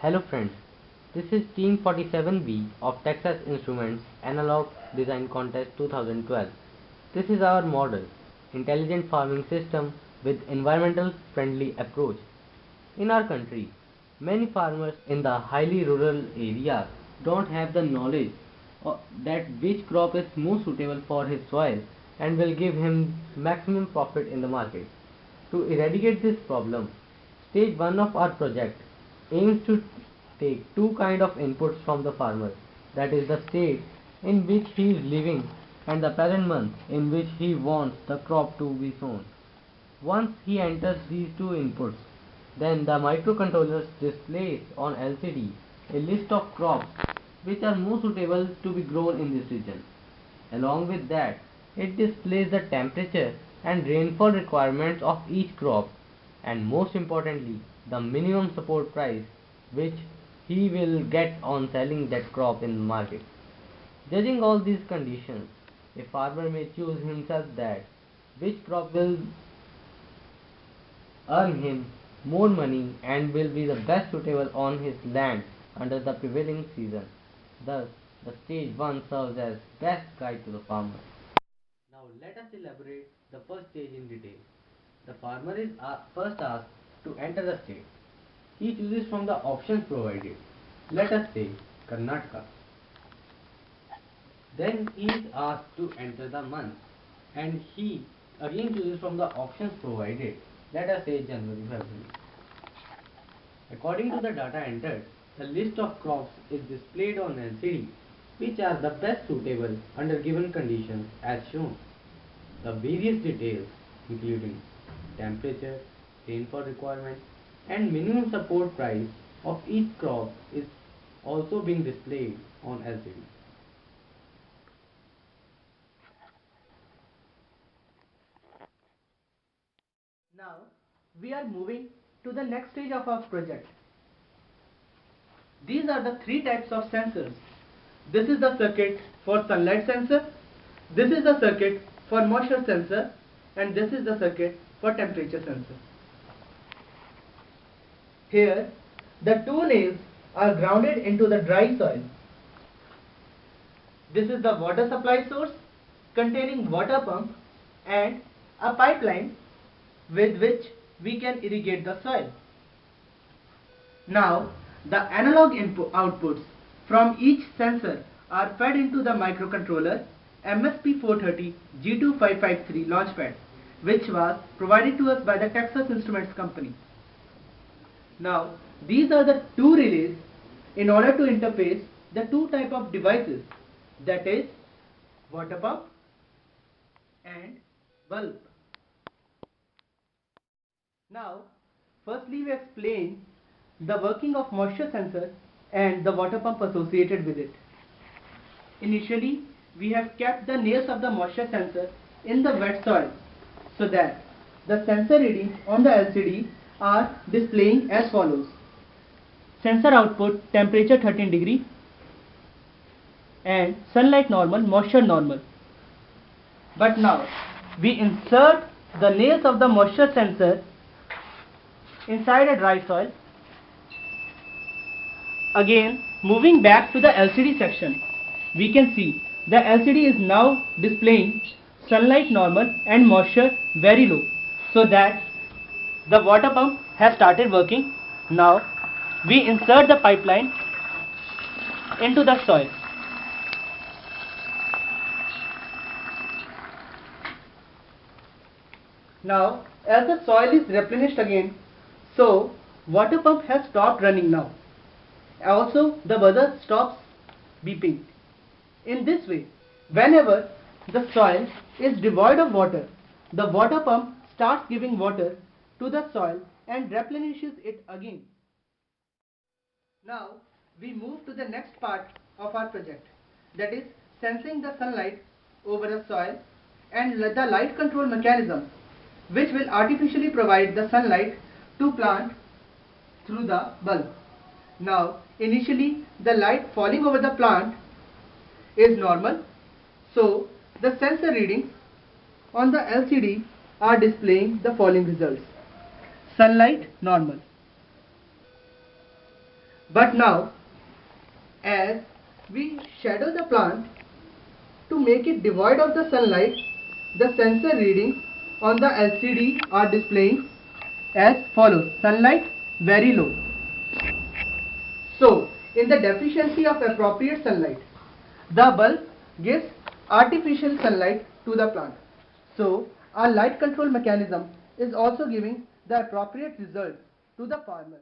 Hello friends, this is Team 47B of Texas Instruments Analog Design Contest 2012. This is our model, intelligent farming system with environmental friendly approach. In our country, many farmers in the highly rural areas don't have the knowledge that which crop is most suitable for his soil and will give him maximum profit in the market. To eradicate this problem, stage 1 of our project aims to take two kind of inputs from the farmer, that is the state in which he is living and the present month in which he wants the crop to be sown. Once he enters these two inputs, then the microcontroller displays on LCD a list of crops which are most suitable to be grown in this region. Along with that, it displays the temperature and rainfall requirements of each crop, and most importantly, the minimum support price which he will get on selling that crop in the market. Judging all these conditions, a farmer may choose himself that which crop will earn him more money and will be the best suitable on his land under the prevailing season. Thus, the stage 1 serves as best guide to the farmer. Now let us elaborate the first stage in detail. The farmer is first asked to enter the state. He chooses from the options provided. Let us say Karnataka. Then he is asked to enter the month and he again chooses from the options provided. Let us say January, February. According to the data entered, the list of crops is displayed on LCD which are the best suitable under given conditions as shown. The various details including temperature, rainfall requirement and minimum support price of each crop is also being displayed on LCD. Now we are moving to the next stage of our project. These are the three types of sensors. This is the circuit for sunlight sensor, this is the circuit for moisture sensor, and this is the circuit for temperature sensor. Here the two nails are grounded into the dry soil. This is the water supply source containing water pump and a pipeline with which we can irrigate the soil. Now the analog outputs from each sensor are fed into the microcontroller MSP430 G2553 launchpad, which was provided to us by the Texas Instruments company. Now these are the two relays in order to interface the two type of devices, that is water pump and bulb. Now firstly we explain the working of moisture sensor and the water pump associated with it. Initially we have kept the nails of the moisture sensor in the wet soil so that the sensor readings on the LCD are displaying as follows. Sensor output temperature 13 degree and sunlight normal, moisture normal. But now we insert the nails of the moisture sensor inside a dry soil. Again moving back to the LCD section, we can see the LCD is now displaying sunlight normal and moisture very low, so that the water pump has started working. Now we insert the pipeline into the soil. Now as the soil is replenished again, so water pump has stopped running now. Also the buzzer stops beeping. In this way, whenever the soil is devoid of water, the water pump starts giving water to the soil and replenishes it again. Now we move to the next part of our project, that is sensing the sunlight over the soil and the light control mechanism which will artificially provide the sunlight to plant through the bulb. Now initially the light falling over the plant is normal, so the sensor readings on the LCD are displaying the following results. Sunlight normal. But now, as we shadow the plant to make it devoid of the sunlight, the sensor readings on the LCD are displaying as follows: sunlight very low. So, in the deficiency of appropriate sunlight, the bulb gives artificial sunlight to the plant. So, our light control mechanism is also giving the appropriate result to the farmer.